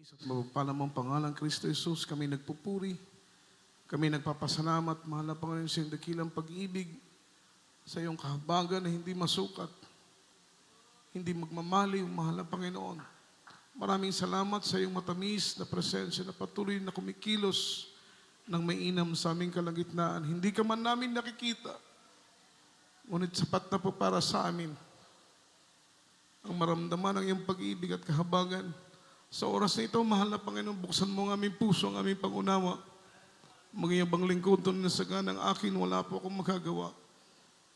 Matamis at mapagpala mong pangalan, Kristo Jesus, kami nagpupuri, kami nagpapasalamat, mahal na Panginoon, sa iyong dakilang pag-ibig, sa iyong kahabagan na hindi masukat, hindi magmamaliw, mahal na Panginoon. Maraming salamat sa iyong matamis na presensya na patuloy na kumikilos ng may inam sa aming kalagitnaan. Hindi ka man namin nakikita, ngunit sapat na po para sa amin ang maramdaman ng iyong pag-ibig at kahabagan. Sa oras na ito, mahal na Panginoon, buksan mo ang aming puso, ang aming pangunawa. Magyabang lingkod doon na saga ng akin, wala po akong magagawa.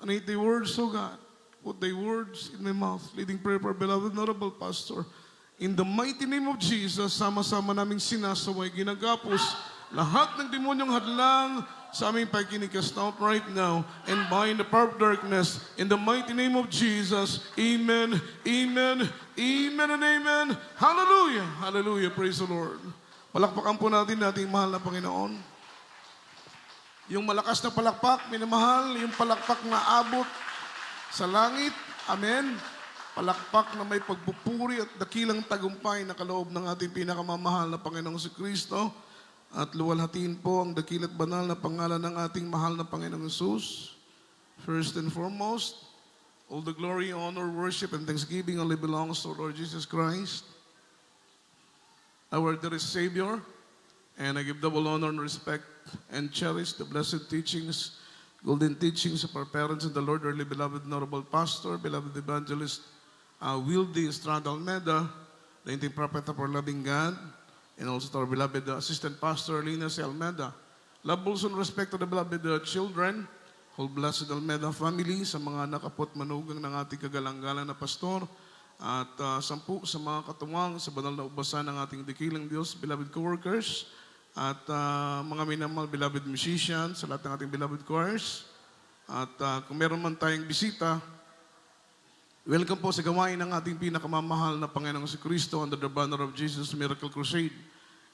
And eat the words, O God, put thy words in my mouth, leading prayer for our beloved honorable pastor. In the mighty name of Jesus, sama-sama naming sinasaway, ginagapos, lahat ng demonyong hadlang sa aming pagkinikast out right now and bind the power of darkness in the mighty name of Jesus. Amen, amen, amen, and amen. Hallelujah, hallelujah, praise the Lord. Palakpakan po natin ating mahal na Panginoon. Yung malakas na palakpak, minamahal, yung palakpak na abot sa langit. Amen. Palakpak na may pagpupuri at dakilang tagumpay na kaloob ng ating pinakamamahal na Panginoong si Kristo. At luwalhatiin po ang dakilat banal na pangalan ng ating mahal na Panginoong Jesus. First and foremost, all the glory, honor, worship, and thanksgiving only belongs to Lord Jesus Christ, our dearest Savior. And I give double honor and respect and cherish the blessed teachings, golden teachings of our parents and the Lord, our beloved honorable pastor, beloved evangelist, Wildy Estrada Almeda, the intimate prophet of our loving God, and also to our beloved assistant pastor, Lina C. Almeda. Love also and respect to the beloved children, whole blessed Almeda family, sa mga nakapot manugang ng ating kagalang-galang na pastor, at sampu sa mga katuwang sa banal na ubasan ng ating dakilang Diyos, beloved co-workers, at mga minamahal, beloved musicians, sa lahat ng ating beloved choirs. At kung meron man tayong bisita, welcome po sa gawain ng ating pinakamamahal na Panginoong si Kristo under the banner of Jesus Miracle Crusade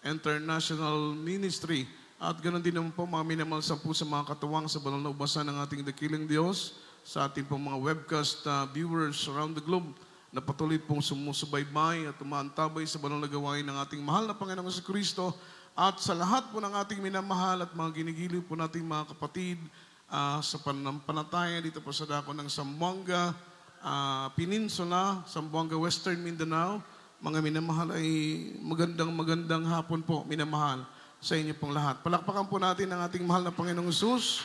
International Ministry. At ganoon din naman po mga minamahal sa mga katuwang sa banal na ubasan ng ating dakilang Diyos, sa ating pong mga webcast viewers around the globe na patuloy pong sumusubaybay at umaantabay sa banal na gawain ng ating mahal na Panginoong si Kristo. At sa lahat po ng ating minamahal at mga ginigiliw po nating mga kapatid sa pananampalataya dito po sa dako ng Zamboanga Peninsula, Zamboanga, Western Mindanao, mga minamahal ay magandang hapon po, minamahal sa inyo pong lahat. Palakpakan po natin ang ating mahal na Panginoong Jesus.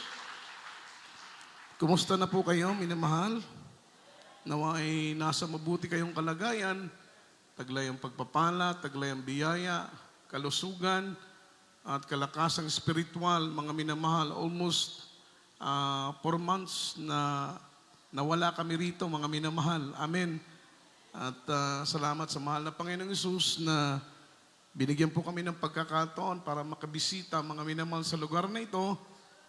Kumusta na po kayo, minamahal? Nawa ay nasa mabuti kayong kalagayan, taglay ang pagpapala, taglay ang biyaya, kalusugan, at kalakasang spiritual, mga minamahal. Almost 4 months na nawala kami rito, mga minamahal. Amen. At salamat sa mahal na Panginoong Hesus na binigyan po kami ng pagkakataon para makabisita, mga minamahal, sa lugar na ito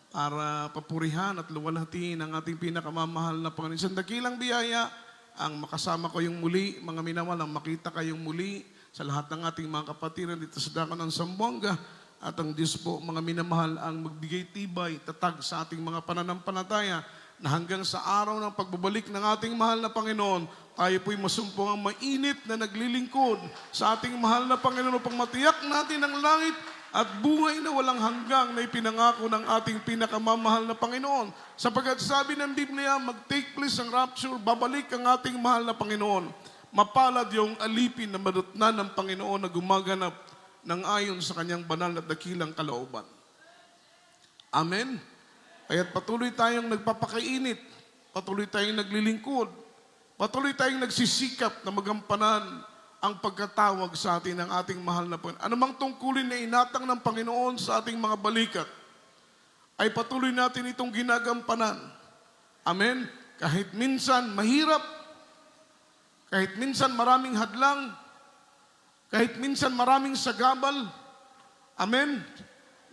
para papurihan at luwalhatiin ang ating pinakamamahal na Panginoon. Isang dakilang biyaya ang makasama ko yung muli, mga minamahal, ang makita kayong muli sa lahat ng ating mga kapatiran dito sa dako ng Zamboanga. At ang Diyos po, mga minamahal, ang magbigay tibay, tatag sa ating mga pananampalataya na hanggang sa araw ng pagbabalik ng ating mahal na Panginoon, tayo po'y masumpong ang mainit na naglilingkod sa ating mahal na Panginoon upang matiyak natin ang langit at buhay na walang hanggang na ipinangako ng ating pinakamamahal na Panginoon. Sapagkat sabi ng Biblia, mag-take place ang rapture, babalik ang ating mahal na Panginoon. Mapalad yung alipin na madutnan ng Panginoon na gumaganap ng ayon sa kanyang banal at dakilang kalooban. Amen. Kaya't patuloy tayong nagpapakainit, patuloy tayong naglilingkod, patuloy tayong nagsisikap na magampanan ang pagkatawag sa atin ng ating mahal na Panginoon. Anumang tungkulin na inatang ng Panginoon sa ating mga balikat, ay patuloy natin itong ginagampanan. Amen. Kahit minsan mahirap, kahit minsan maraming hadlang, kahit minsan maraming sagabal, amen,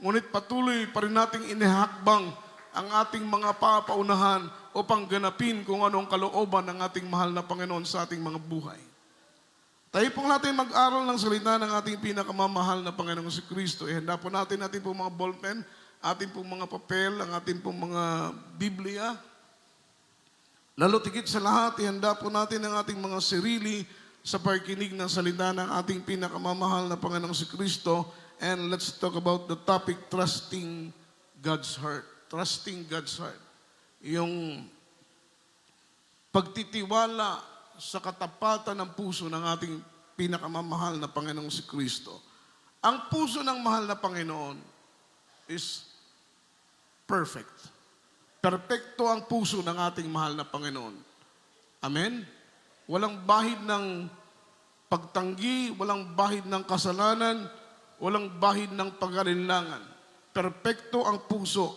ngunit patuloy pa rin nating inihakbang ang ating mga papaunahan upang ganapin kung anong kalooban ng ating mahal na Panginoon sa ating mga buhay. Tayo pong natin mag-aral ng salita ng ating pinakamamahal na Panginoong si Kristo. Ihanda po natin pong mga ballpen, ating pong mga papel, ang ating pong mga Biblia. Lalo tigit sa lahat, ihanda po natin ang ating mga sarili sa pagkinig ng salita ng ating pinakamamahal na Panginoong si Kristo. And let's talk about the topic, trusting God's heart. Trusting God's heart. Yung pagtitiwala sa katapatan ng puso ng ating pinakamamahal na Panginoong si Kristo. Ang puso ng mahal na Panginoon is perfect. Perpekto ang puso ng ating mahal na Panginoon. Amen? Walang bahid ng pagtanggi, walang bahid ng kasalanan, walang bahid ng pag-alinlangan. Perpekto ang puso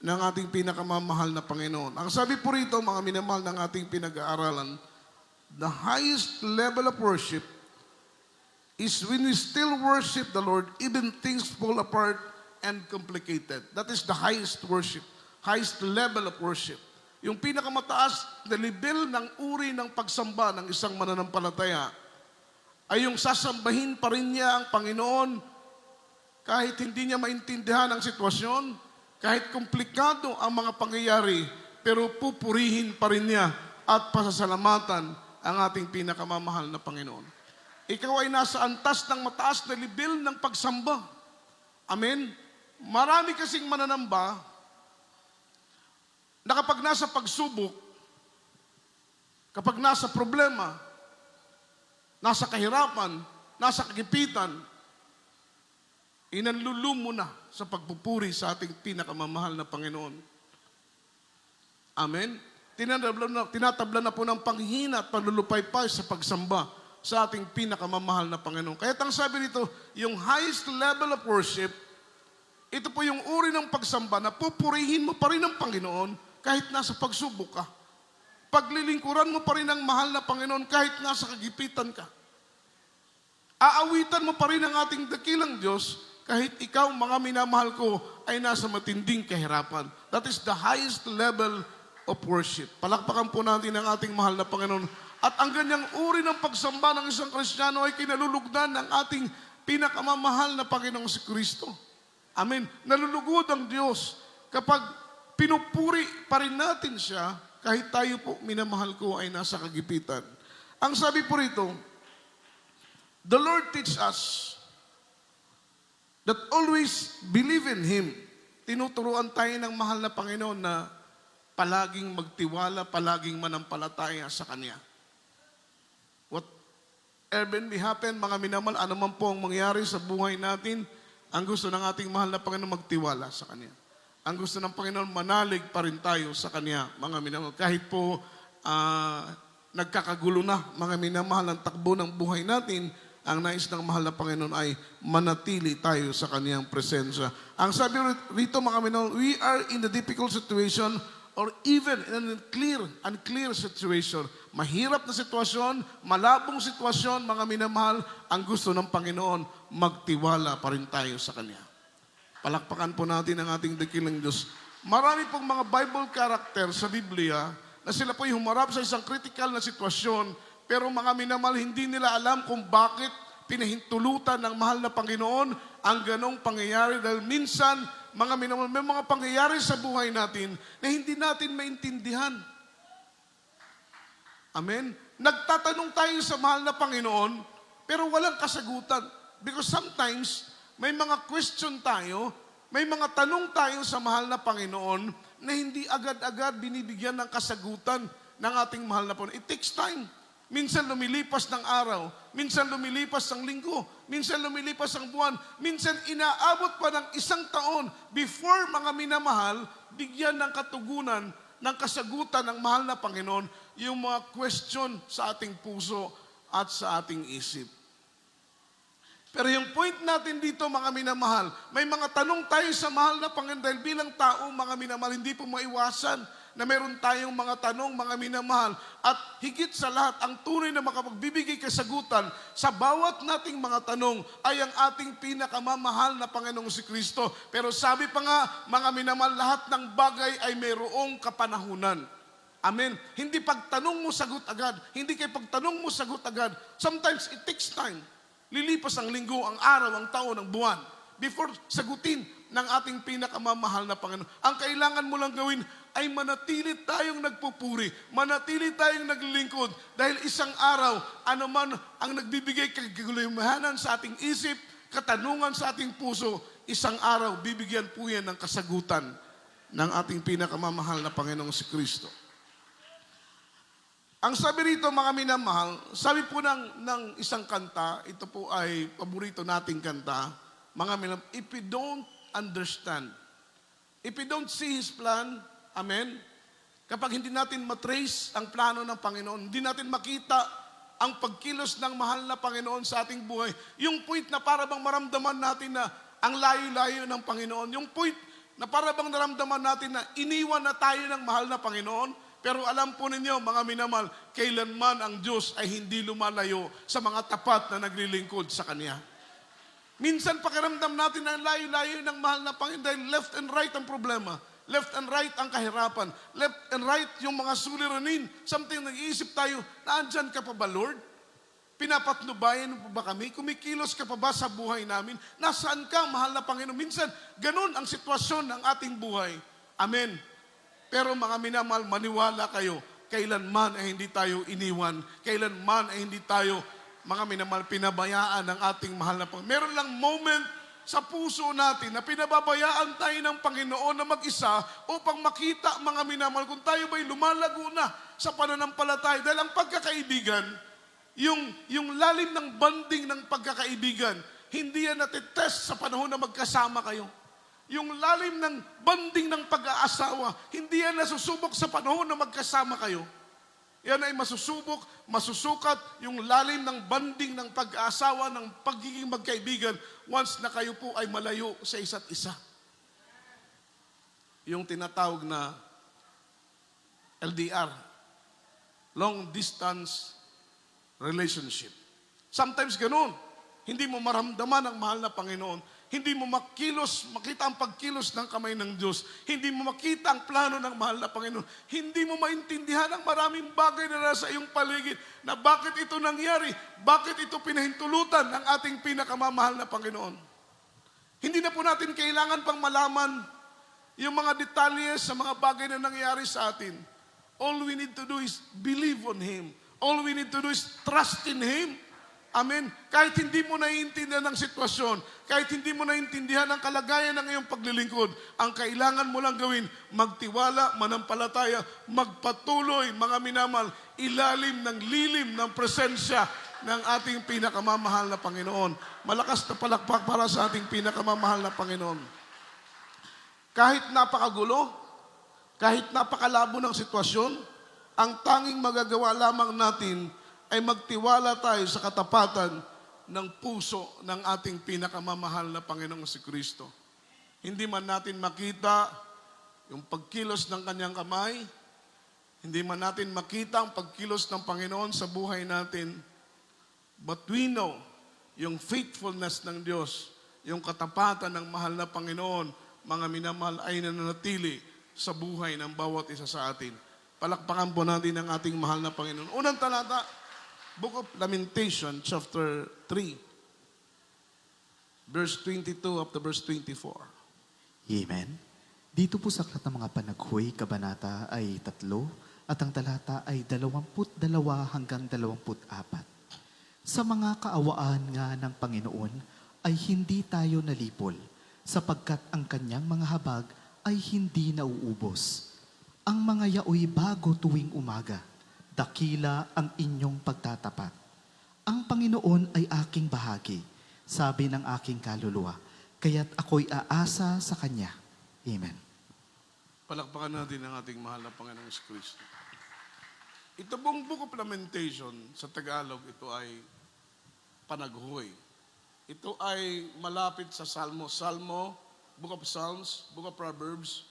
ng ating pinakamamahal na Panginoon. Ang sabi po rito, mga minamahal ng ating pinag-aaralan, the highest level of worship is when we still worship the Lord, even things fall apart and complicated. That is the highest worship, highest level of worship. Yung pinakamataas na level ng uri ng pagsamba ng isang mananampalataya ay yung sasambahin pa rin niya ang Panginoon kahit hindi niya maintindihan ang sitwasyon, kahit komplikado ang mga pangyayari, pero pupurihin pa rin niya at pasasalamatan ang ating pinakamamahal na Panginoon. Ikaw ay nasa antas ng mataas na level ng pagsamba. Amen? Marami kasing mananamba na kapag nasa pagsubok, kapag nasa problema, nasa kahirapan, nasa kagipitan, inanlulumo na sa pagpupuri sa ating pinakamamahal na Panginoon. Amen? Tinatabla na po ng panghina at panlulupaypay sa pagsamba sa ating pinakamamahal na Panginoon. Kaya ang sabi nito, yung highest level of worship, ito po yung uri ng pagsamba na pupurihin mo pa rin ang Panginoon kahit nasa pagsubok ka. Paglilingkuran mo pa rin ang mahal na Panginoon kahit nasa kagipitan ka. Aawitan mo pa rin ang ating dakilang Diyos kahit ikaw, mga minamahal ko, ay nasa matinding kahirapan. That is the highest level of worship. Palakpakan po natin ang ating mahal na Panginoon. At ang ganyang uri ng pagsamba ng isang Kristiyano ay kinalulugdan ng ating pinakamamahal na Panginoong si Kristo. Amen. Nalulugod ang Diyos kapag pinupuri pa rin natin siya kahit tayo po, minamahal ko, ay nasa kagipitan. Ang sabi po rito, the Lord teach us that always believe in Him. Tinuturuan tayo ng mahal na Panginoon na palaging magtiwala, palaging manampalataya sa Kanya. Whatever may happen, mga minamahal, anuman po ang mangyari sa buhay natin, ang gusto ng ating mahal na Panginoon magtiwala sa Kanya. Ang gusto ng Panginoon, manalig pa rin tayo sa Kanya, mga minamahal. Kahit po nagkakagulo na, mga minamahal, ang takbo ng buhay natin, ang nais ng mahal na Panginoon ay manatili tayo sa Kanyang presensya. Ang sabi rito, mga minamahal, we are in the difficult situation or even in an unclear situation. Mahirap na sitwasyon, malabong sitwasyon, mga minamahal, ang gusto ng Panginoon, magtiwala pa rin tayo sa Kanya. Palakpakan po natin ang ating dakilang Diyos. Marami pong mga Bible character sa Biblia na sila po'y humarap sa isang critical na sitwasyon, pero mga minamahal, hindi nila alam kung bakit pinahintulutan ng mahal na Panginoon ang ganong pangyayari. Dahil minsan, mga minamahal, may mga pangyayari sa buhay natin na hindi natin maintindihan. Amen? Nagtatanong tayo sa mahal na Panginoon, pero walang kasagutan. Because sometimes, may mga question tayo, may mga tanong tayo sa mahal na Panginoon na hindi agad-agad binibigyan ng kasagutan ng ating mahal na Panginoon. It takes time. Minsan lumilipas ng araw, minsan lumilipas ng linggo, minsan lumilipas ng buwan, minsan inaabot pa ng 1 taon before, mga minamahal, bigyan ng katugunan, ng kasagutan ng mahal na Panginoon yung mga question sa ating puso at sa ating isip. Pero yung point natin dito, mga minamahal, may mga tanong tayo sa mahal na Panginoon dahil bilang tao, mga minamahal, hindi po maiwasan na meron tayong mga tanong, mga minamahal. At higit sa lahat, ang tunay na makapagbibigay kasagutan sa bawat nating mga tanong ay ang ating pinakamamahal na Panginoong si Kristo. Pero sabi pa nga, mga minamahal, lahat ng bagay ay mayroong kapanahunan. Amen. Hindi pagtanong mo, sagot agad. Hindi kay pagtanong mo, sagot agad. Sometimes it takes time. Lilipas ang linggo, ang araw, ang taon, ang buwan. before sagutin ng ating pinakamamahal na Panginoon. Ang kailangan mo lang gawin ay manatili tayong nagpupuri, manatili tayong naglilingkod, dahil isang araw, anuman ang nagbibigay kaguluhanan sa ating isip, katanungan sa ating puso, isang araw, bibigyan po yan ng kasagutan ng ating pinakamamahal na Panginoong si Kristo. Ang sabi rito, mga minamahal, sabi po ng isang kanta, ito po ay paborito nating kanta, mga minamahal, if you don't understand, if you don't see His plan, amen, kapag hindi natin matrace ang plano ng Panginoon, hindi natin makita ang pagkilos ng mahal na Panginoon sa ating buhay, yung point na para bang maramdaman natin na ang layo-layo ng Panginoon, yung point na para bang naramdaman natin na iniwan na tayo ng mahal na Panginoon. Pero alam po ninyo, mga minamahal, kailanman ang Diyos ay hindi lumalayo sa mga tapat na naglilingkod sa Kanya. Minsan pakiramdam natin na layo-layo ng mahal na Panginoon dahil left and right ang problema. Left and right ang kahirapan. Left and right yung mga suliranin. Something nag-iisip tayo, naandyan ka pa ba, Lord? Pinapatnubayan mo ba kami? Kumikilos ka pa ba sa buhay namin? Nasaan ka, mahal na Panginoon? Minsan, ganun ang sitwasyon ng ating buhay. Amen. Pero mga minamahal, maniwala kayo, kailanman ay hindi tayo iniwan, kailanman ay hindi tayo, mga minamahal, pinabayaan ng ating mahal na Panginoon. Meron lang moment sa puso natin na pinababayaan tayo ng Panginoon na mag-isa upang makita, mga minamahal, kung tayo ba'y lumalago na sa pananampalataya. Dahil ang pagkakaibigan, yung lalim ng banding ng pagkakaibigan, hindi yan natitest sa panahon na magkasama kayo. Yung lalim ng banding ng pag-aasawa, hindi yan nasusubok sa panahon na magkasama kayo. Yan ay masusubok, masusukat yung lalim ng banding ng pag-aasawa, ng pagiging magkaibigan, once na kayo po ay malayo sa isa't isa. Yung tinatawag na LDR, long distance relationship. Sometimes ganun. Hindi mo maramdaman ang mahal na Panginoon. Hindi mo makita ang pagkilos ng kamay ng Diyos. Hindi mo makita ang plano ng mahal na Panginoon. Hindi mo maintindihan ang maraming bagay na nasa iyong paligid na bakit ito nangyari, bakit ito pinahintulutan ng ating pinakamamahal na Panginoon. Hindi na po natin kailangan pang malaman yung mga detalye sa mga bagay na nangyari sa atin. All we need to do is believe on Him. All we need to do is trust in Him. Amen. Kahit hindi mo naiintindihan ang sitwasyon, kahit hindi mo naiintindihan ang kalagayan ng iyong paglilingkod, ang kailangan mo lang gawin, magtiwala, manampalataya, magpatuloy, mga minamahal, ilalim ng lilim ng presensya ng ating pinakamamahal na Panginoon. Malakas na palakpak para sa ating pinakamamahal na Panginoon. Kahit napakagulo, kahit napakalabo ng sitwasyon, ang tanging magagawa lamang natin ay magtiwala tayo sa katapatan ng puso ng ating pinakamamahal na Panginoong si Kristo. Hindi man natin makita yung pagkilos ng Kanyang kamay, hindi man natin makita ang pagkilos ng Panginoon sa buhay natin, but we know yung faithfulness ng Diyos, yung katapatan ng mahal na Panginoon, mga minamahal, ay nananatili sa buhay ng bawat isa sa atin. Palakpakan po natin ang ating mahal na Panginoon. Unang talata, Book of Lamentation, chapter 3, verse 22 up to verse 24. Amen. Dito po sa Aklat ng mga Panaghoy, kabanata ay 3, at ang talata ay 22 hanggang 24. Sa mga kaawaan nga ng Panginoon ay hindi tayo nalipol, sapagkat ang kanyang mga habag ay hindi nauubos. Ang mga yaoy bago tuwing umaga, dakila ang inyong pagtatapat. Ang Panginoon ay aking bahagi, sabi ng aking kaluluwa, kaya't ako'y aasa sa Kanya. Amen. Palakpakan natin ang ating mahal na Panginoong Kristo. Ito pong Book of Lamentation, sa Tagalog, ito ay Panaghoy. Ito ay malapit sa Salmo. Salmo, Book of Psalms, Book of Proverbs,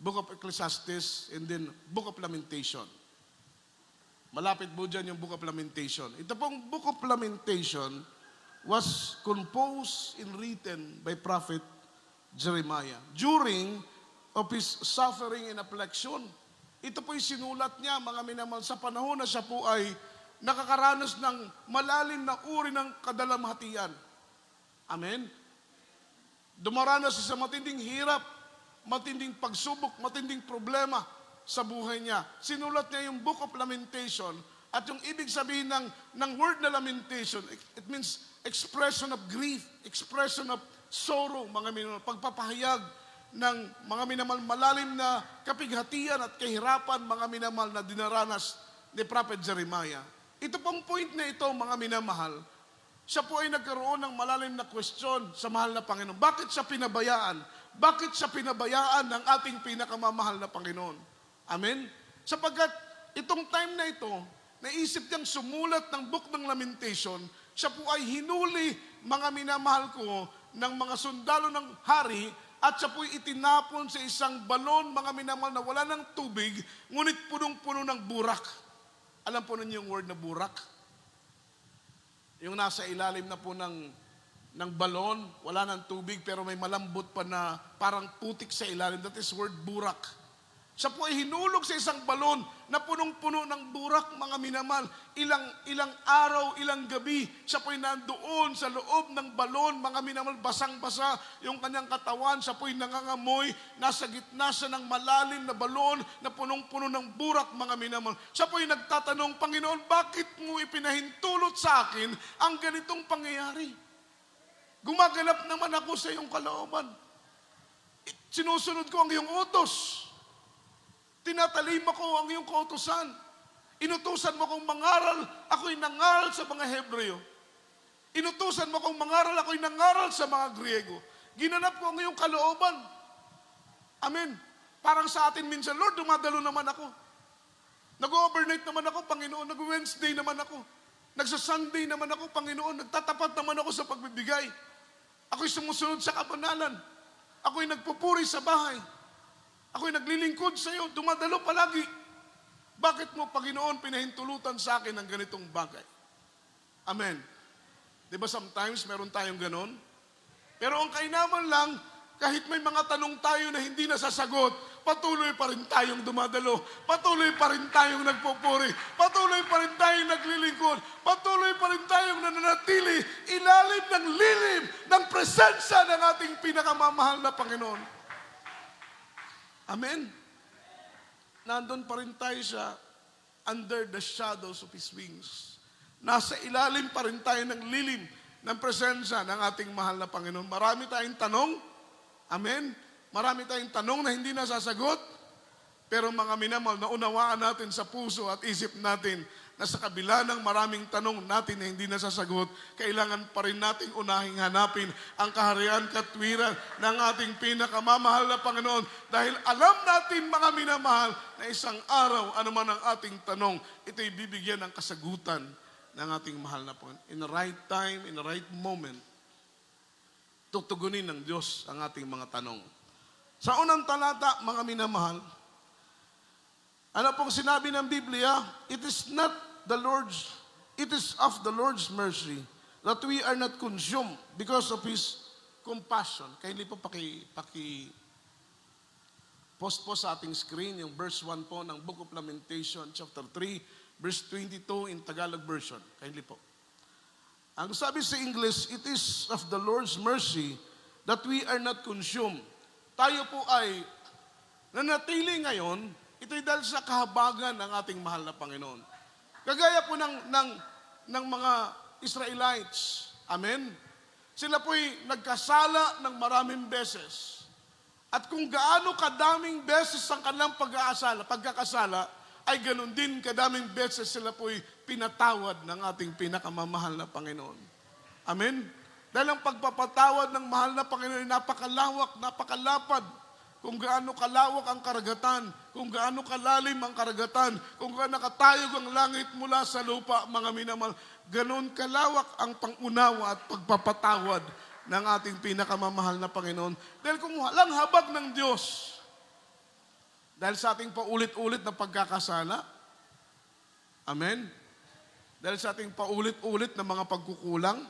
Book of Ecclesiastes, and then Book of Lamentation. Malapit po dyan yung Book of Lamentation. Ito pong Book of Lamentation was composed and written by Prophet Jeremiah during of his suffering and affliction. Ito po'y sinulat niya, mga minamahal, sa panahon na siya po ay nakakaranas ng malalim na uri ng kadalamhatian. Amen? Dumaranas siya sa matinding hirap, matinding pagsubok, matinding problema sa buhay niya. Sinulat niya yung Book of Lamentation, at yung ibig sabihin ng word na lamentation, it means expression of grief, expression of sorrow, mga minamahal, pagpapahayag ng mga minamahal, malalim na kapighatian at kahirapan, mga minamahal, na dinaranas ni Prophet Jeremiah. Ito pong point na ito, mga minamahal, siya po ay nagkaroon ng malalim na question sa mahal na Panginoon. Bakit siya pinabayaan? Bakit siya pinabayaan ng ating pinakamamahal na Panginoon? Amen? Sapagkat itong time na ito, naisip niyang sumulat ng Book ng Lamentation, siya po ay hinuli, mga minamahal ko, ng mga sundalo ng hari, at siya po'y itinapon sa isang balon, mga minamahal, na wala ng tubig, ngunit punong-puno ng burak. Alam po ninyo yung word na burak? Yung nasa ilalim na po ng balon, wala ng tubig, pero may malambot pa na parang putik sa ilalim. That is word burak. Siya po ay hinulog sa isang balon na punong-puno ng burak, mga minamahal. Ilang araw, ilang gabi, siya po ay nandoon sa loob ng balon, mga minamahal, basang-basa yung kanyang katawan. Siya po ay nangangamoy, nasa gitna siya ng malalim na balon na punong-puno ng burak, mga minamahal. Siya po ay nagtatanong, Panginoon, bakit mo ipinahintulot sa akin ang ganitong pangyayari? Gumagalap naman ako sa iyong kalooban. Sinusunod ko ang iyong utos. Tinatalima ko ang iyong kautusan. Inutusan mo kong mangaral, ako'y nangaral sa mga Hebreo. Inutusan mo kong mangaral, ako'y nangaral sa mga Griego. Ginanap ko ang iyong kalooban. Amen. Parang sa atin minsan, Lord, dumadalo naman ako. Nag-overnight naman ako, Panginoon. Nag-Wednesday naman ako. Nagsa-Sunday naman ako, Panginoon. Nagtatapat naman ako sa pagbibigay. Ako'y sumusunod sa kabanalan. Ako'y nagpupuri sa bahay. Ako'y naglilingkod sa iyo, dumadalo palagi. Bakit mo, Panginoon, pinahintulutan sa akin ang ganitong bagay? Amen. Di ba sometimes meron tayong ganon? Pero ang kainaman lang, kahit may mga tanong tayo na hindi nasasagot, patuloy pa rin tayong dumadalo. Patuloy pa rin tayong nagpupuri. Patuloy pa rin tayong naglilingkod. Patuloy pa rin tayong nananatili ilalim ng lilim ng presensya ng ating pinakamamahal na Panginoon. Amen? Nandun pa rin tayo sa under the shadows of His wings. Nasa ilalim pa rin tayo ng lilim ng presensya ng ating mahal na Panginoon. Marami tayong tanong. Amen? Marami tayong tanong na hindi nasasagot. Pero mga minamahal, naunawaan natin sa puso at isip natin na sa kabila ng maraming tanong natin na hindi nasasagot, kailangan pa rin nating unahing hanapin ang kaharian, katwiran ng ating pinakamamahal na Panginoon. Dahil alam natin, mga minamahal, na isang araw, anuman ang ating tanong, ito'y bibigyan ng kasagutan ng ating mahal na Panginoon. In the right time, in the right moment, tutugunin ng Diyos ang ating mga tanong. Sa unang talata, mga minamahal, ano pong sinabi ng Biblia? It is of the Lord's mercy that we are not consumed because of His compassion. Kaya hindi po post po sa ating screen yung verse 1 po ng Book of Lamentation, chapter 3, verse 22 in Tagalog version. Kaya hindi po. Ang sabi sa English, it is of the Lord's mercy that we are not consumed. Tayo po ay nanatili ngayon, ito'y dahil sa kahabagan ng ating mahal na Panginoon. Kagaya po ng mga Israelites. Amen? Sila po'y nagkasala ng maraming beses. At kung gaano kadaming beses ang kanilang pagkakasala, ay ganun din kadaming beses sila po'y pinatawad ng ating pinakamamahal na Panginoon. Amen? Dahil ang pagpapatawad ng mahal na Panginoon ay napakalawak, napakalapad. Kung gaano kalawak ang karagatan, kung gaano kalalim ang karagatan, kung gaano nakatayog ang langit mula sa lupa, mga minamahal, ganon kalawak ang pangunawa at pagpapatawad ng ating pinakamamahal na Panginoon. Dahil kung walang habag ng Diyos, dahil sa ating paulit-ulit na pagkakasala, amen? Dahil sa ating paulit-ulit na mga pagkukulang,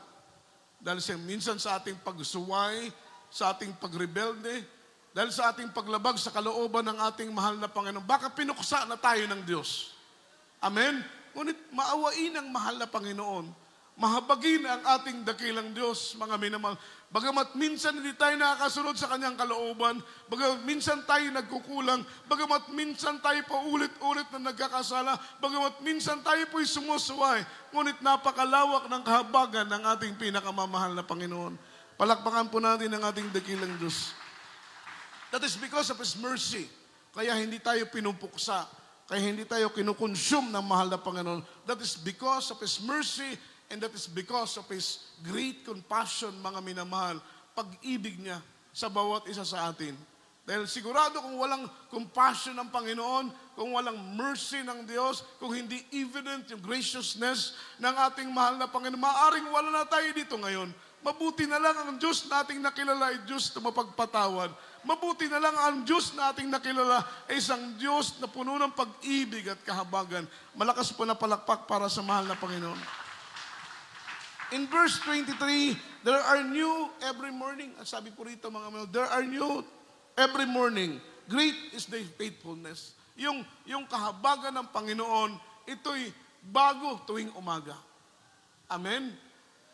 dahil minsan sa ating pagsuway, sa ating pagrebelde, dahil sa ating paglabag sa kalooban ng ating mahal na Panginoon, baka pinuksa na tayo ng Diyos. Amen? Ngunit maawain ang mahal na Panginoon. mahabagin ang ating dakilang Diyos, mga minamahal. Bagamat minsan hindi tayo nakakasunod sa kanyang kalooban, bagamat minsan tayo nagkukulang, bagamat minsan tayo paulit-ulit na nagkakasala, bagamat minsan tayo po'y sumusuway, ngunit napakalawak ng kahabagan ng ating pinakamamahal na Panginoon. Palakpakan po natin ang ating dakilang Diyos. That is because of His mercy. Kaya hindi tayo pinupuksa, kaya hindi tayo kinukonsume ng mahal na Panginoon. That is because of His mercy, and that is because of His great compassion, mga minamahal, pag-ibig niya sa bawat isa sa atin. Dahil sigurado kung walang compassion ng Panginoon, kung walang mercy ng Diyos, kung hindi evident yung graciousness ng ating mahal na Panginoon, maaaring wala na tayo dito ngayon. Mabuti na lang ang Diyos nating nakilala ay Diyos na mapagpatawad. Mabuti na lang ang Diyos nating nakilala ay isang Diyos na puno ng pag-ibig at kahabagan. Malakas po na palakpak para sa mahal na Panginoon. In verse 23, there are new every morning. At sabi po rito mga mga, there are new every morning. Great is thy faithfulness. Yung kahabagan ng Panginoon, ito'y bago tuwing umaga. Amen?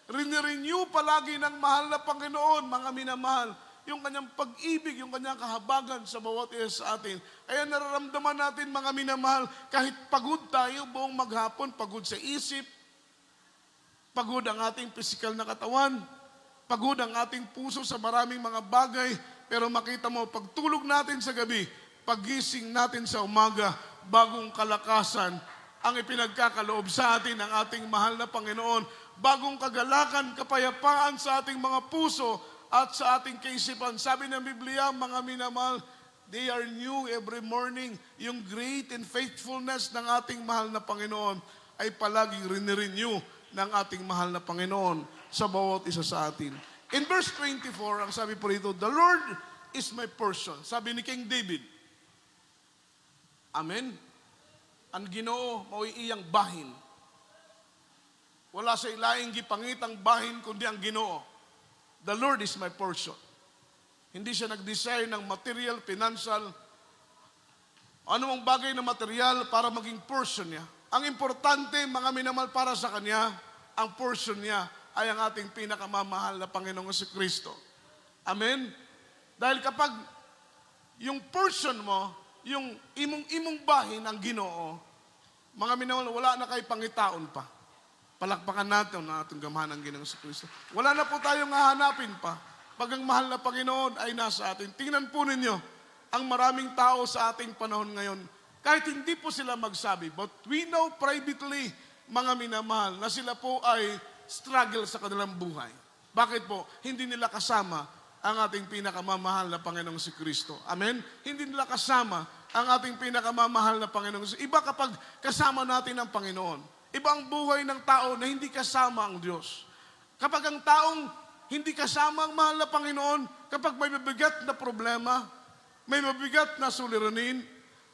Rini-renew palagi ng mahal na Panginoon, mga minamahal, yung kanyang pag-ibig, yung kanyang kahabagan sa bawat isa sa atin. Kaya nararamdaman natin, mga minamahal, kahit pagod tayo buong maghapon, pagod sa isip, pagod ang ating pisikal na katawan, pagod ang ating puso sa maraming mga bagay, pero makita mo, pagtulog natin sa gabi, pagising natin sa umaga, bagong kalakasan ang ipinagkakaloob sa atin ng ating mahal na Panginoon, bagong kagalakan, kapayapaan sa ating mga puso at sa ating kaisipan. Sabi ng Biblia, mga minamahal, they are new every morning. Yung great and faithfulness ng ating mahal na Panginoon ay palaging rini-renew ng ating mahal na Panginoon sa bawat isa sa atin. In verse 24, ang sabi po rito, the Lord is my portion. Sabi ni King David. Amen? Ang Ginoo mao'y iyang bahin. Wala sa ilaing gipangitang bahin kundi ang Ginoo. The Lord is my portion. Hindi siya nag-desire ng material, financial, anumang bagay na material para maging portion niya. Ang importante, mga minamahal, para sa Kanya, ang portion niya ay ang ating pinakamamahal na Panginoong Kristo. Amen? Dahil kapag yung portion mo, yung imong bahin ang Ginoo, mga minamahal, wala na kay pangitaon pa. Palakpakan natin na ating gamahan ng Ginoong Kristo. Wala na po tayong hahanapin pa pag ang mahal na Panginoon ay nasa atin. Tingnan po ninyo ang maraming tao sa ating panahon ngayon. Kahit hindi po sila magsabi, but we know privately, mga minamahal, na sila po ay struggle sa kanilang buhay. Bakit po? Hindi nila kasama ang ating pinakamamahal na Panginoong si Kristo. Amen? Hindi nila kasama ang ating pinakamamahal na Panginoong. Iba kapag kasama natin ang Panginoon. Iba ang buhay ng tao na hindi kasama ang Diyos. Kapag ang taong hindi kasama ang mahal na Panginoon, kapag may mabigat na problema, may mabigat na suliranin,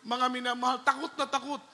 mga minamahal, takot na takot.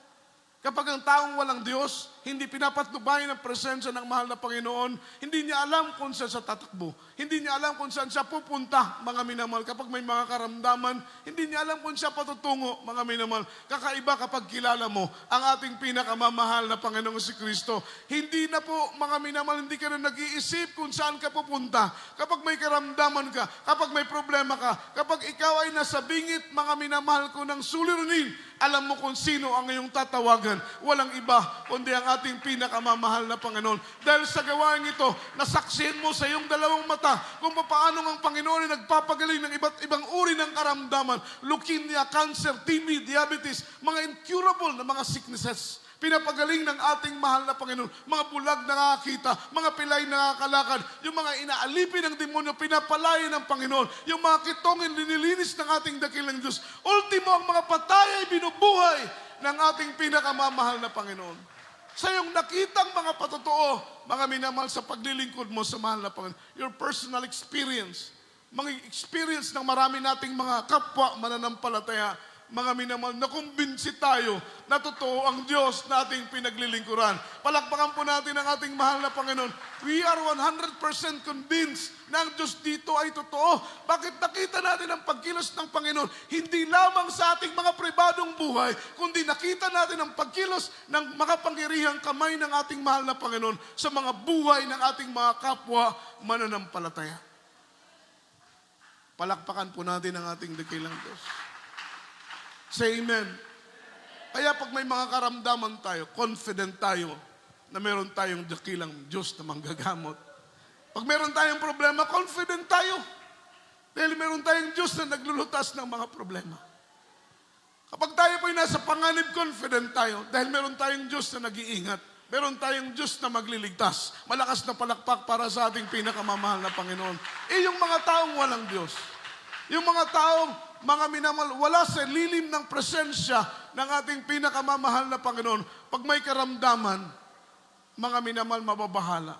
Kapag ang taong walang Diyos, hindi pinapatnubayan ang presensya ng mahal na Panginoon, hindi niya alam kung saan siya tatakbo. Hindi niya alam kung saan siya pupunta, mga minamahal. Kapag may mga karamdaman, hindi niya alam kung siya patutungo, mga minamahal. Kakaiba kapag kilala mo ang ating pinakamamahal na Panginoong si Kristo. Hindi na po, mga minamahal, hindi ka na nag-iisip kung saan ka pupunta. Kapag may karamdaman ka, kapag may problema ka, kapag ikaw ay nasa bingit, mga minamahal ko, ng suliranin, alam mo kung sino ang iyong tatawagan. Walang iba, kundi ang ating pinakamamahal na Panginoon. Dahil sa gawain ito, nasaksihan mo sa iyong dalawang mata kung paano ang Panginoon ay nagpapagaling ng iba't ibang uri ng karamdaman. Leukemia, cancer, TB, diabetes, mga incurable na mga sicknesses. Pinapagaling ng ating mahal na Panginoon. Mga bulag nakakita, mga pilay nakakalakad, yung mga inaalipin ng demonyo, pinapalaya ng Panginoon. Yung mga kitongin, linilinis ng ating dakilang Diyos. Ultimo, ang mga patay ay binubuhay ng ating pinakamamahal na Panginoon. Sa iyong nakitang mga patotoo, mga minamahal, sa paglilingkod mo sa mahal na Panginoon, your personal experience, mga experience ng marami nating mga kapwa mananampalataya, mga minamahal, nakumbinsi tayo na totoo ang Diyos na ating pinaglilingkuran. Palakpakan po natin ang ating mahal na Panginoon. We are 100% convinced na ang Diyos dito ay totoo. Bakit nakita natin ang pagkilos ng Panginoon? Hindi lamang sa ating mga pribadong buhay, kundi nakita natin ang pagkilos ng makapangyarihang kamay ng ating mahal na Panginoon sa mga buhay ng ating mga kapwa mananampalataya. Palakpakan po natin ang ating dakilang Diyos. Say amen. Kaya pag may mga karamdaman tayo, confident tayo na meron tayong dakilang Diyos na manggagamot. Pag meron tayong problema, confident tayo. Dahil meron tayong Diyos na naglulutas ng mga problema. Kapag tayo po'y nasa panganib, confident tayo. Dahil meron tayong Diyos na nag-iingat. Meron tayong Diyos na magliligtas. Malakas na palakpak para sa ating pinakamamahal na Panginoon. Yung mga taong walang Diyos. Yung mga taong mga minamahal, wala sa lilim ng presensya ng ating pinakamamahal na Panginoon. Pag may karamdaman, mga minamahal, mababahala.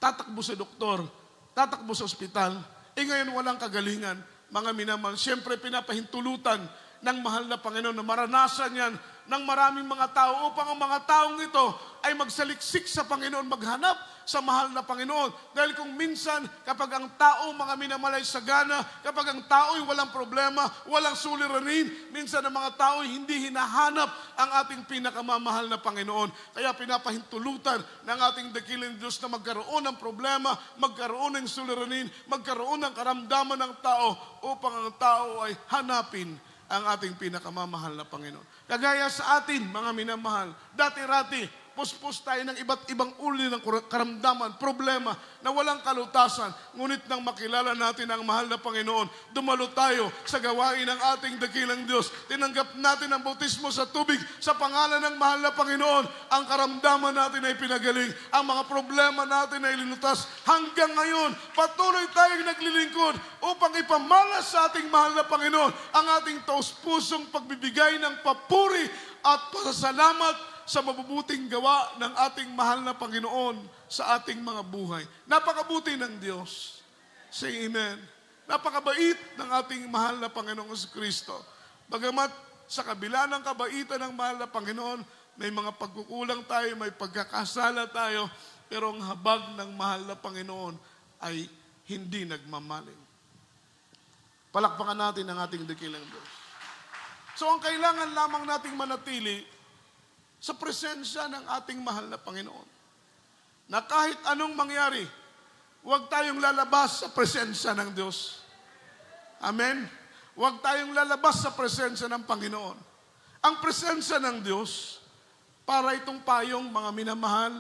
Tatakbo sa doktor, tatakbo sa ospital, ngayon walang kagalingan. Mga minamahal, siyempre pinapahintulutan ng mahal na Panginoon na maranasan yan ng maraming mga tao upang ang mga taong ito ay magsaliksik sa Panginoon, maghanap sa mahal na Panginoon. Dahil kung minsan, kapag ang tao mga minamalay sagana, kapag ang tao ay walang problema, walang suliranin, minsan ang mga tao ay hindi hinahanap ang ating pinakamamahal na Panginoon. Kaya pinapahintulutan ng ating dakilang Diyos na magkaroon ng problema, magkaroon ng suliranin, magkaroon ng karamdaman ng tao upang ang tao ay hanapin ang ating pinakamamahal na Panginoon. Kagaya sa atin, mga minamahal, dati-rati, puspos tayo ng iba't ibang uri ng karamdaman, problema na walang kalutasan. Ngunit nang makilala natin ang mahal na Panginoon, dumalo tayo sa gawain ng ating dakilang Diyos. Tinanggap natin ang bautismo sa tubig sa pangalan ng mahal na Panginoon. Ang karamdaman natin ay pinagaling. Ang mga problema natin ay linutas. Hanggang ngayon, patuloy tayong naglilingkod upang ipamalas sa ating mahal na Panginoon ang ating taus-pusong pagbibigay ng papuri at pasasalamat sa mabubuting gawa ng ating mahal na Panginoon sa ating mga buhay. Napakabuti ng Diyos. Say amen. Napakabait ng ating mahal na Panginoong Kristo. Bagamat sa kabila ng kabaitan ng mahal na Panginoon, may mga pagkukulang tayo, may pagkakasala tayo, pero ang habag ng mahal na Panginoon ay hindi nagmamaling. Palakpakan natin ang ating dakilang Diyos. So ang kailangan lamang nating manatili sa presensya ng ating mahal na Panginoon. Na kahit anong mangyari, huwag tayong lalabas sa presensya ng Diyos. Amen? Huwag tayong lalabas sa presensya ng Panginoon. Ang presensya ng Diyos, para itong payong mga minamahal.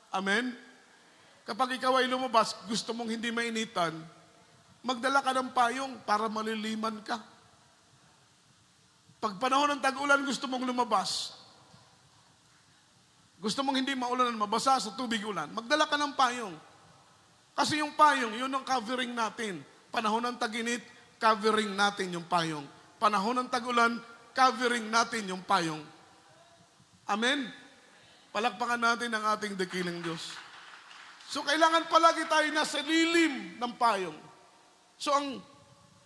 Amen? Kapag ikaw ay lumabas, gusto mong hindi mainitan, magdala ka ng payong para maliliman ka. Pag panahon ng tag-ulan, gusto mong lumabas, gusto mong hindi maulan, mabasa sa tubig ulan, magdala ka ng payong. Kasi yung payong, yun ang covering natin. Panahon ng tag-init, covering natin yung payong. Panahon ng tag-ulan, covering natin yung payong. Amen? Palakpakan natin ang ating dakilang Diyos. So kailangan palagi tayo nasa lilim ng payong. So ang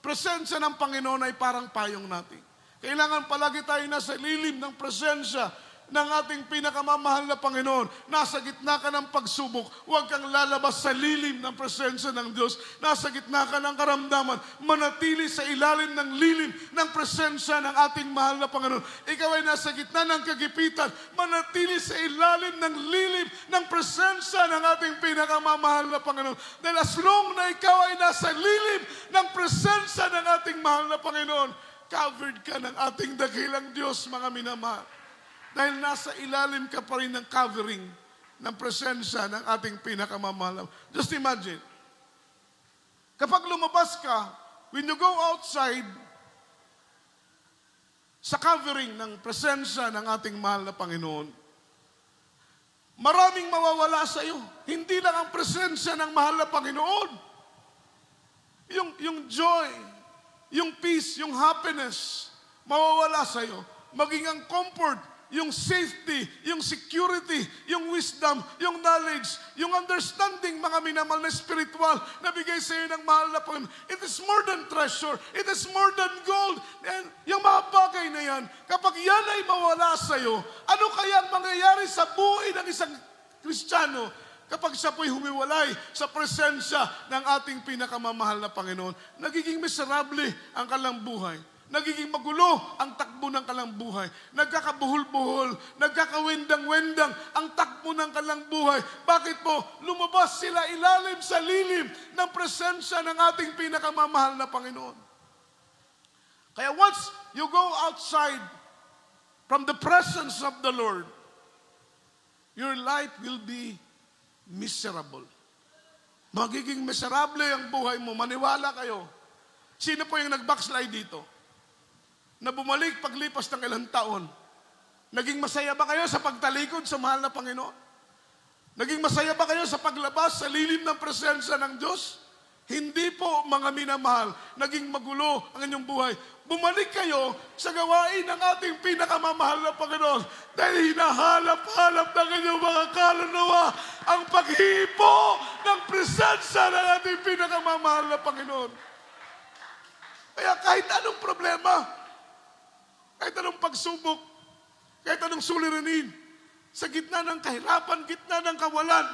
presensya ng Panginoon ay parang payong natin. Kailangan palagi tayo nasa lilim ng presensya ng ating pinakamamahal na Panginoon. Nasa gitna ka ng pagsubok, huwag kang lalabas sa lilim ng presensya ng Diyos. Nasa gitna ka ng karamdaman, manatili sa ilalim ng lilim ng presensya ng ating mahal na Panginoon. Ikaw ay nasa gitna ng kagipitan, manatili sa ilalim ng lilim ng presensya ng ating pinakamamahal na Panginoon. Dahil as long na ikaw ay nasa lilim ng presensya ng ating mahal na Panginoon, covered ka ng ating dakilang Diyos, mga minamahal. Dahil nasa ilalim ka pa rin ng covering ng presensya ng ating pinakamamahal. Just imagine, kapag lumabas ka, when you go outside, sa covering ng presensya ng ating mahal na Panginoon, maraming mawawala sa iyo. Hindi lang ang presensya ng mahal na Panginoon. Yung joy, yung peace, yung happiness, mawawala sa iyo. Maging ang comfort yung safety, yung security, yung wisdom, yung knowledge, yung understanding, mga minamahal na spiritual na bigay sa iyo ng mahal na Panginoon. It is more than treasure. It is more than gold. And yung mga bagay na yan, kapag yan ay mawala sa iyo, ano kaya ang mangyayari sa buhay ng isang Kristiyano kapag siya po'y humiwalay sa presensya ng ating pinakamamahal na Panginoon? Nagiging miserable ang kanilang buhay. Nagiging magulo ang takbo ng kanilang buhay. Nagkakabuhol-buhol, nagkakawendang-wendang ang takbo ng kanilang buhay. Bakit po? Lumabas sila ilalim sa lilim ng presensya ng ating pinakamamahal na Panginoon. Kaya once you go outside from the presence of the Lord, your life will be miserable. Magiging miserable ang buhay mo. Maniwala kayo. Sino po yung nag-backslide dito? Na bumalik paglipas ng ilang taon. Naging masaya ba kayo sa pagtalikod sa mahal na Panginoon? Naging masaya ba kayo sa paglabas sa lilim ng presensya ng Diyos? Hindi po, mga minamahal. Naging magulo ang inyong buhay. Bumalik kayo sa gawain ng ating pinakamamahal na Panginoon dahil hinahanap-hanap ng inyong mga kaluluwa ang paghipo ng presensya ng ating pinakamamahal na Panginoon. Kaya kahit anong problema, kahit anong pagsubok, kahit anong suliranin, sa gitna ng kahirapan, gitna ng kawalan,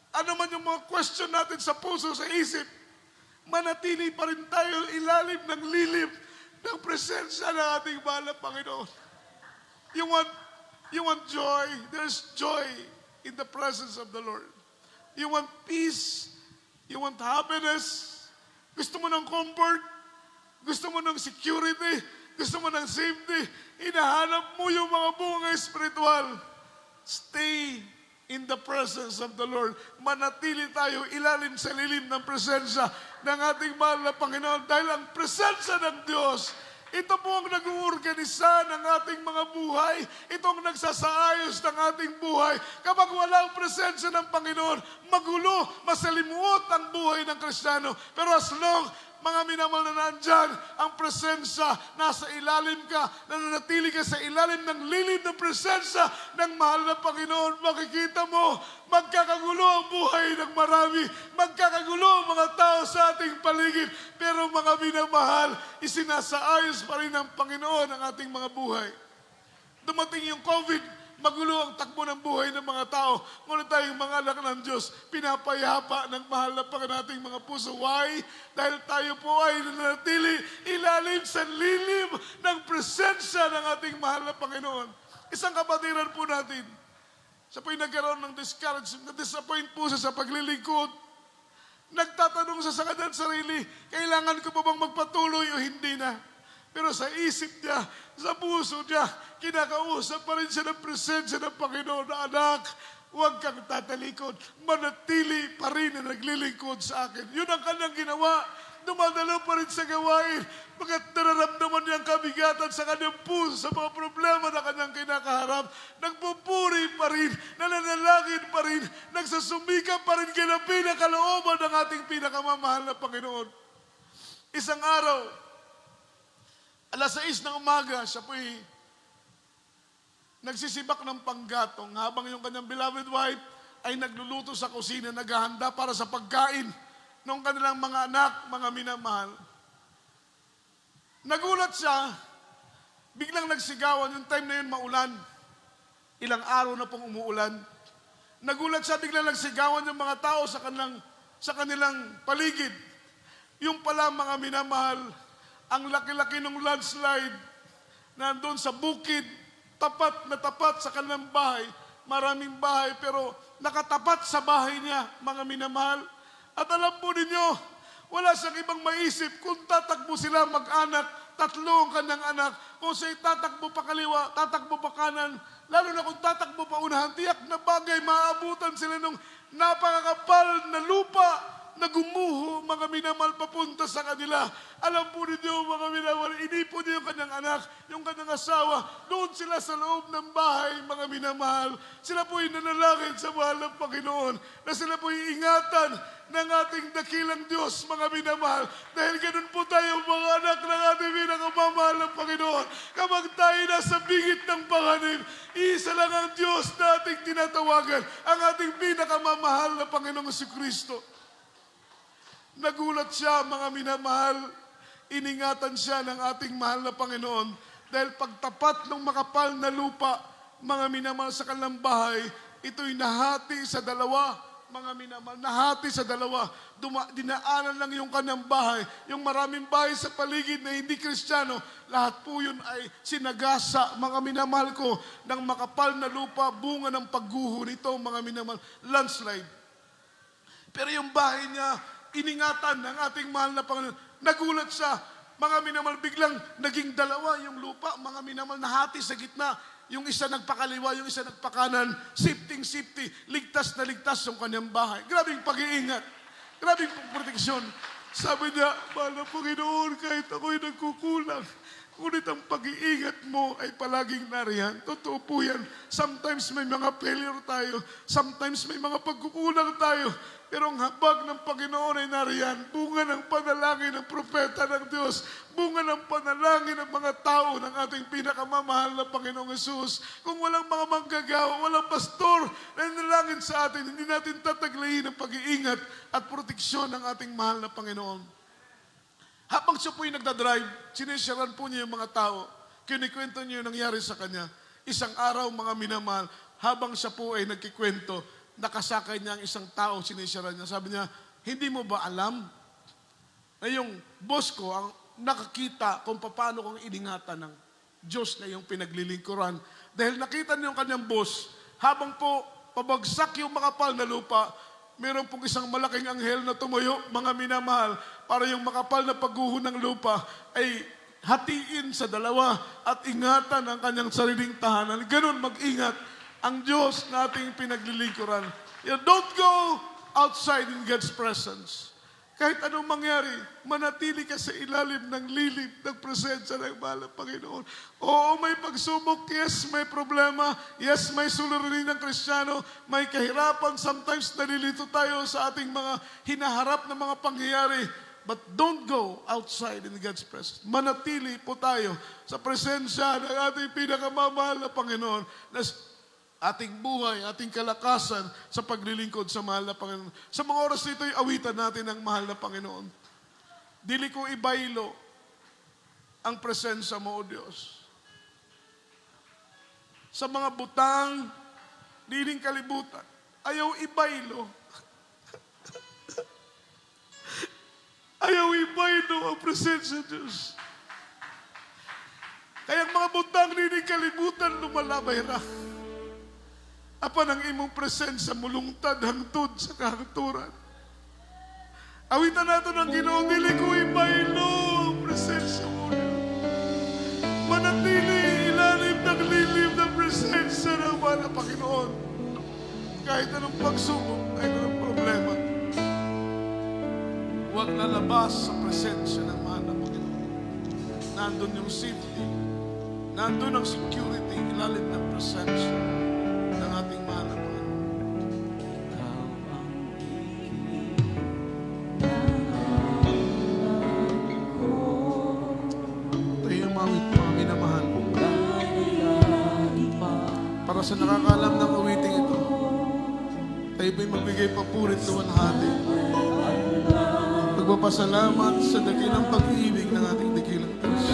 ano man yung mga question natin sa puso, sa isip, manatili pa rin tayo ilalim ng lilim ng presensya ng ating mahal na Panginoon. You want joy? There's joy in the presence of the Lord. You want peace? You want happiness? Gusto mo ng comfort? Gusto mo ng security? Gusto mo ng safety? Hinahanap mo yung mga bunga espiritual. Stay in the presence of the Lord. Manatili tayo ilalim sa lilim ng presensya ng ating mahal na Panginoon. Dahil ang presensya ng Diyos, ito po ang nag-uorganisa ng ating mga buhay. Ito ang nagsasaayos ng ating buhay. Kapag wala ang presensya ng Panginoon, magulo, masalimuot ang buhay ng Kristiyano. Pero as long mga minamahal na nandyan, ang presensya, nasa ilalim ka, nananatili ka sa ilalim ng lilim ng presensya ng mahal na Panginoon. Makikita mo, magkakagulo ang buhay ng marami, magkakagulo ang mga tao sa ating paligid, pero mga minamahal, isinasaayos pa rin ng Panginoon ang ating mga buhay. Dumating yung COVID, magulo ang takbo ng buhay ng mga tao. Ngunit tayong mga anak ng Diyos, pinapayapa ng mahal na Panginoon nating mga puso. Why? Dahil tayo po ay nanatili ilalim sa lilim ng presensya ng ating mahal na Panginoon. Isang kapatiran po natin, siya po'y nagkaroon ng discouragement, na-disappoint po siya sa paglilingkod. Nagtatanong siya sa kanyang sarili, kailangan ko pa bang magpatuloy o hindi na? Pero sa isip niya, sa puso niya, kinakausap pa rin siya ng presensya ng Panginoon na, anak, huwag kang tatalikod. Manatili pa rin na naglilingkod sa akin. Yun ang kanyang ginawa. Dumadalo pa rin sa gawain. Pagkat nararamdaman niya ang kabigatan sa kanyang puso, sa mga problema na kanyang kinakaharap. Nagpupuri pa rin, nananalangin pa rin, nagsasumika pa rin kaya pinakalooban ng ating pinakamamahal na Panginoon. Isang araw, alas 6 ng umaga, siya po'y nagsisibak ng panggatong habang yung kanyang beloved wife ay nagluluto sa kusina, naghahanda para sa pagkain ng kanilang mga anak, mga minamahal. Nagulat siya, biglang nagsigawan, yung time na yun maulan. Ilang araw na pong umuulan. Nagulat siya, biglang nagsigawan yung mga tao sa kanilang paligid. Yung pala mga minamahal, ang laki-laki ng landslide na doon sa bukid, tapat na tapat sa kanilang bahay. Maraming bahay, pero nakatapat sa bahay niya, mga minamahal. At alam po ninyo, wala siyang ibang maisip kung tatakbo sila mag-anak, 3 ang kanyang anak. Kung siya'y tatakbo pa kaliwa, tatakbo pa kanan, lalo na kung tatakbo pa unahan, tiyak na bagay, maaabutan sila ng napakakapal na lupa na gumuho, mga minamahal, papunta sa kanila. Alam po ninyo, mga minamahal, inipon niyo yung kanyang anak, yung kanyang asawa. Doon sila sa loob ng bahay, mga minamahal. Sila po yung nanalangin sa mahal ng Panginoon, na sila po yung ingatan ng ating dakilang Diyos, mga minamahal. Dahil ganun po tayo, mga anak ng ating pinakamamahal ng Panginoon. Kapag tayo nasa bingit ng panganib, isa lang ang Diyos na ating tinatawagan, ang ating pinakamamahal na Panginoong Jesucristo. Nagulat siya, mga minamahal, iningatan siya ng ating mahal na Panginoon dahil pagtapat ng makapal na lupa, mga minamahal, sa kanilang bahay, ito'y nahati sa dalawa, mga minamahal, nahati sa dalawa. Dinaanan lang yung kanyang bahay, yung maraming bahay sa paligid na hindi Kristiyano, lahat po yun ay sinagasa, mga minamahal ko, ng makapal na lupa, bunga ng pagguho nito, mga minamahal, landslide. Pero yung bahay niya, iningatan ng ating mahal na Panginoon. Nagulat siya, mga minamahal, biglang naging dalawa yung lupa, mga minamahal, nahati sa gitna. Yung isa nagpakaliwa, yung isa nagpakanan, safety, ligtas na ligtas yung kanyang bahay. Grabing pag-iingat, grabing proteksyon. Sabi niya, mahal na Panginoon, kahit ako'y nagkukulang, ngunit ang pag-iingat mo ay palaging nariyan. Totoo po yan. Sometimes may mga failure tayo. Sometimes may mga pagkukulang tayo. Pero ang habag ng Panginoon ay nariyan. Bunga ng panalangin ng propeta ng Diyos. Bunga ng panalangin ng mga tao ng ating pinakamamahal na Panginoong Hesus. Kung walang mga manggagawa, walang pastor na nalangin sa atin, hindi natin tataglayin ang pag-iingat at proteksyon ng ating mahal na Panginoon. Habang siya po'y nagdadrive, sinisyaran po niya yung mga tao. Kinikwento niya yung nangyari sa kanya. Isang araw, mga minamahal, habang siya po ay nagkikwento, nakasakay niya ang isang tao, sinisyaran niya. Sabi niya, hindi mo ba alam na yung boss ko ang nakakita kung paano kong iningatan ng Diyos na yung pinaglilingkuran? Dahil nakita niya yung kanyang boss, habang po pabagsak yung makapal na lupa, meron pong isang malaking anghel na tumayo, mga minamahal, para yung makapal na pagguho ng lupa ay hatiin sa dalawa at ingatan ang kanyang sariling tahanan. Ganun mag-ingat ang Diyos na ating pinaglilingkuran. Don't go outside in God's presence. Kahit anong mangyari, manatili ka sa ilalim ng lilib ng presensya ng mahal na Panginoon. Oo, may pagsubok. Yes, may problema. Yes, may suliranin ng Kristiyano. May kahirapan. Sometimes nalilito tayo sa ating mga hinaharap na mga pangyayari. But don't go outside in God's presence. Manatili po tayo sa presensya ng ating pinakamamahal na Panginoon na ating buhay, ating kalakasan sa paglilingkod sa mahal na Panginoon. Sa mga oras nito, awitan natin ang mahal na Panginoon. Dili ko ibaylo ang presensya mo, O Diyos. Sa mga butang, diling kalibutan, ayaw ibaylo. Ayaw ibaylo ang presensya, Diyos. Kaya ang mga butang, diling kalibutan, lumalabay ra. Apan ang imong presensya mulungtad hangtod sa kahangturan. Awitan nato ng Ginoo, dili ko ibaylo ang presensya mo. Manatili ilalim ng lilib ng presensya ng mahal na Panginoon. Kahit anong pagsubok, kahit anong problema, huwag lalabas sa presensya ng mahal na Panginoon. Nandun yung safety, nandun ang security, ilalim ng presensya ng ating mahal na Panginoon. Tayo mawit mga minamahal. Para sa nakakalam ng awiting ito, tayo ba'y magbigay papurit sa walhati. Pagpapasalamat sa dakilang pag-ibig ng ating dakilang Diyos.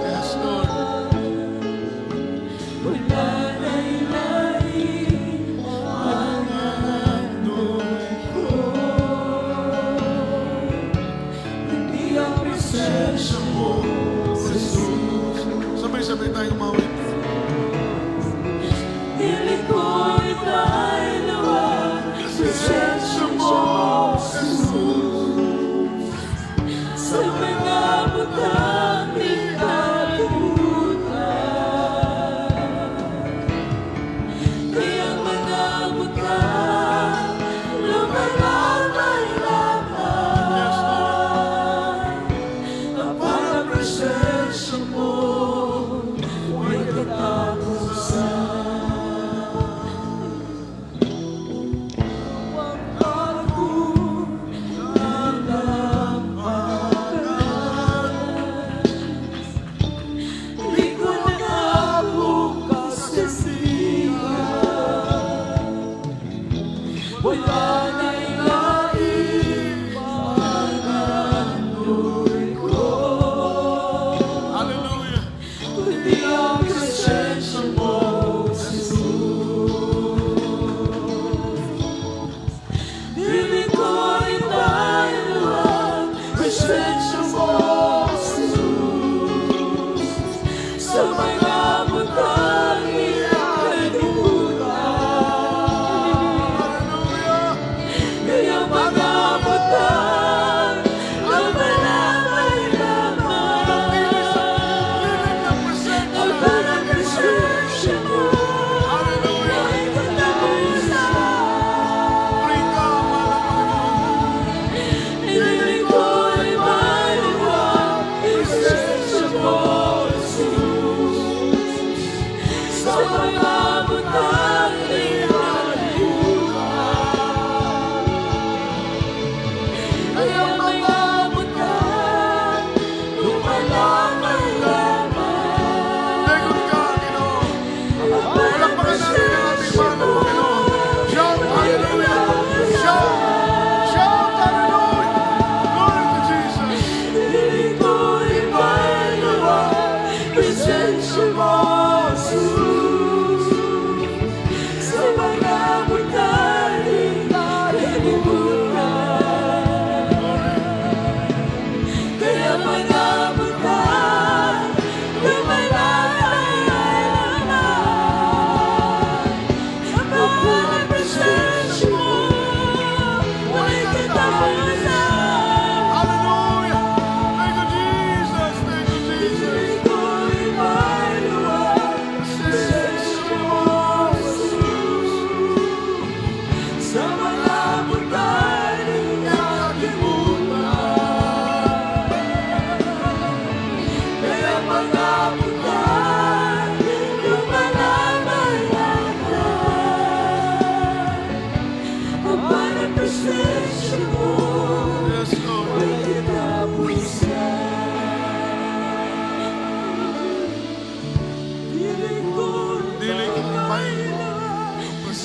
Yes, Lord.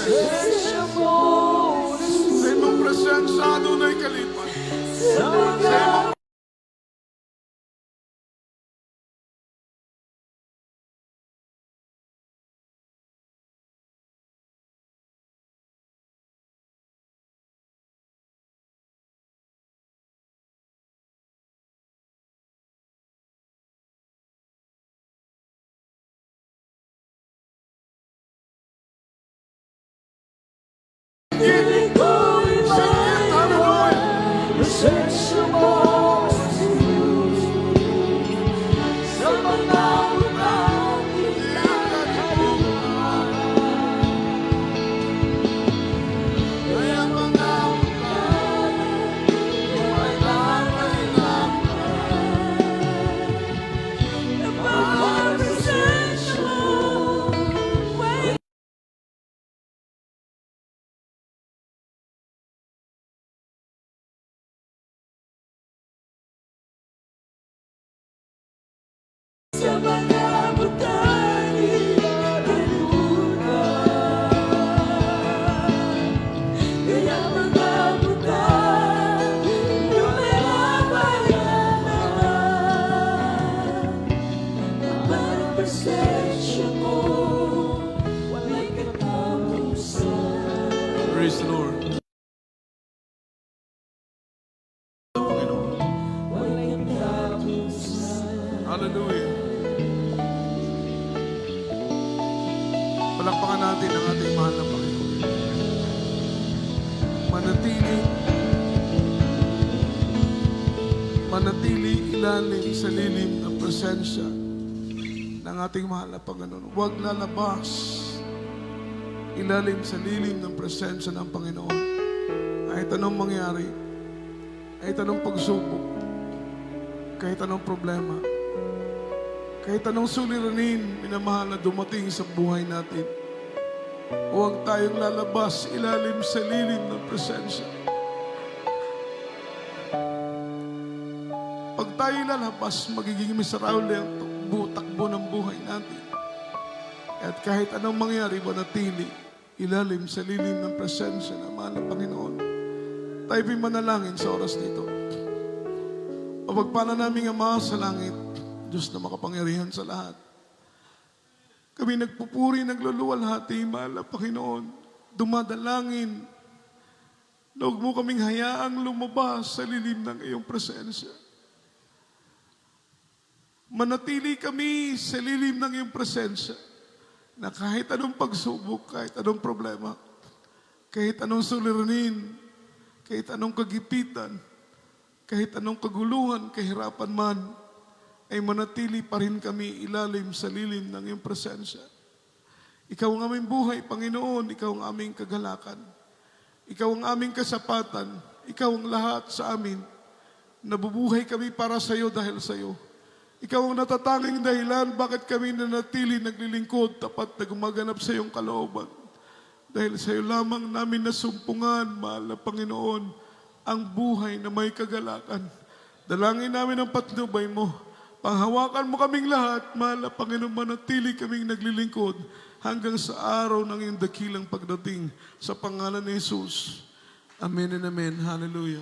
presensya mo, Sa imong presensya, dunay kalipan. sa mga piling ko'y Hallelujah. presensya mo, Jesus. Sa mga ulangit na kalimutan, Kaya mga presensya mo, sa mga butani kalimutan. Kaya mga butan, lumalabayan naman. Ang presensya mo, wala'y katapusan. Praise the Lord. Panginoon. Wala'y katapusan. Hallelujah. Palakpakan natin ang ating mahal na Panginoon. Manatili ilalim sa lilim ng presensya ng ating mahal na Panginoon. Huwag lalabas ilalim sa lilim ng presensya ng Panginoon. Kahit anong mangyari, kahit anong pagsubok, kahit anong problema, kahit anong suliranin, minamahal na dumating sa buhay natin, huwag tayong lalabas ilalim sa lilim ng presensya. Pag tayo lalabas, magiging miserable ang takbo ng buhay natin. At kahit anong mangyari, manatili ilalim sa lilim ng presensya ng mahal na Panginoon. Tayo manalangin sa oras nito. Pagpala namin Ama sa langit, Diyos na makapangyarihan sa lahat. Kami nagpupuri, nagluluwalhati, mahal na Panginoon. Dumadalangin. Huwag mo kaming hayaang lumabas sa lilim ng iyong presensya. Manatili kami sa lilim ng iyong presensya na kahit anong pagsubok, kahit anong problema, kahit anong suliranin, kahit anong kagipitan, kahit anong kaguluhan, kahirapan man, ay manatili pa rin kami ilalim sa lilim ng iyong presensya. Ikaw ang aming buhay, Panginoon. Ikaw ang aming kagalakan. Ikaw ang aming kasapatan. Ikaw ang lahat sa amin. Nabubuhay kami para sa iyo dahil sa iyo. Ikaw ang natatanging dahilan bakit kami nanatili naglilingkod tapat na gumaganap sa iyong kalooban. Dahil sa iyo lamang namin nasumpungan, mahal na Panginoon, ang buhay na may kagalakan. Dalangin namin ang patnubay mo. Panghawakan mo kaming lahat, mahal na Panginoon, manatili kaming naglilingkod hanggang sa araw ng iyong dakilang pagdating sa pangalan ni Jesus. Amen and amen. Hallelujah.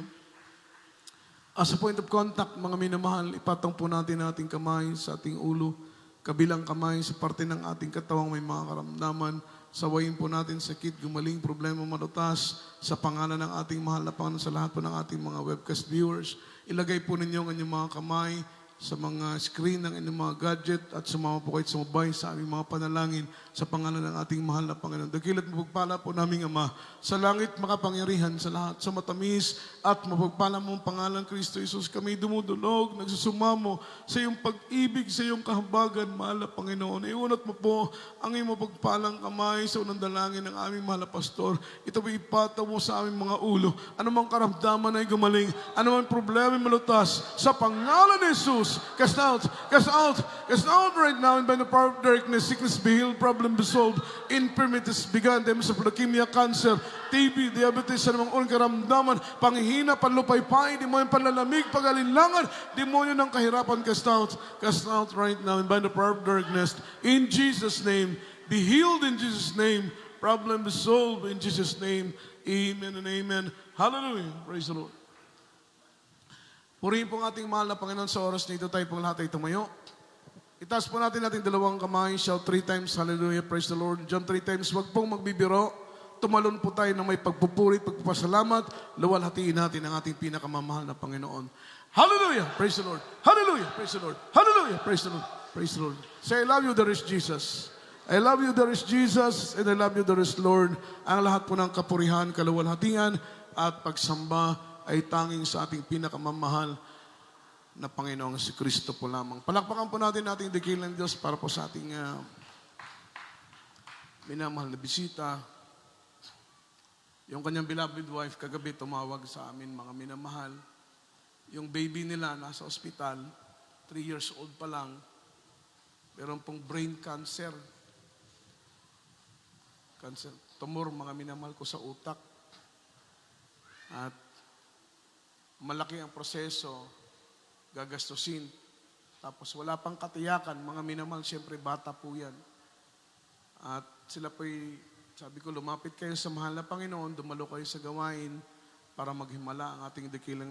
As a point of contact, mga minamahal, ipatong po natin ang ating kamay sa ating ulo, kabilang kamay sa parte ng ating katawang may mga karamdaman. Sawayin po natin sakit, gumaling, problema, malutas sa pangalan ng ating mahal na Panginoon sa lahat po ng ating mga webcast viewers. Ilagay po ninyo ang inyong mga kamay sa mga screen ng inyong mga gadget at sumama po kayo sumabay sa aming mga panalangin sa pangalan ng ating mahal na Panginoon. Dakilat mapagpala po naming Ama sa langit makapangyarihan sa lahat, sa matamis at mapagpala mong pangalan Kristo Jesus. Kami dumudulog, nagsusumamo sa iyong pag-ibig, sa iyong kahabagan, mahal na Panginoon. Iunat mo po ang iyong mapagpalang kamay sa unang dalangin ng aming mahal na pastor. Ito po ipataw mo sa aming mga ulo. Anumang karamdaman ay gumaling, anumang problema ay malutas, sa pangalan ni Jesus. Cast out, cast out, cast out right now, and by the power of darkness, sickness be healed, problem be solved, infirmities begun, demons of leukemia, cancer, TB, diabetes, anumang unang karamdaman, panghihina, panlupaypay, demonyo, panlalamig, pag-alinlangan, demonyo ng kahirapan, cast out right now, and by the power of darkness, in Jesus' name, be healed in Jesus' name. problem be solved in Jesus' name. Amen and amen. Hallelujah. Praise the Lord. Purihin po ang ating mahal na Panginoon sa oras na ito. Tayo pong lahat ay tumayo. Itaas po natin ating dalawang kamay. Shout 3 times. Hallelujah. Praise the Lord. John 3 times. Huwag pong magbibiro. Tumalon po tayo ng may pagpupuri, pagpapasalamat. Luwalhatiin natin ang ating pinakamamahal na Panginoon. Hallelujah. Praise the Lord. Hallelujah. Praise the Lord. Hallelujah. Praise the Lord. Praise the Lord. Say, I love you, there is Jesus. I love you, there is Jesus. And I love you, there is Lord. Ang lahat po ng kapurihan, kaluwalhatian, at pagsamba ay tanging sa ating pinakamamahal na Panginoong si Kristo po lamang. Palakpakan po natin ating dakilang Diyos para po sa ating minamahal na bisita. Yung kanyang beloved wife kagabi tumawag sa amin, mga minamahal. Yung baby nila nasa ospital, 3 years old pa lang. Meron pong brain cancer. Tumor, mga minamahal ko, sa utak. At malaki ang proseso, gagastusin. Tapos wala pang katiyakan, mga minamahal, siyempre bata po yan. At sila po'y, sabi ko, lumapit kayo sa mahal na Panginoon, dumalo kayo sa gawain para maghimala ang ating dakilang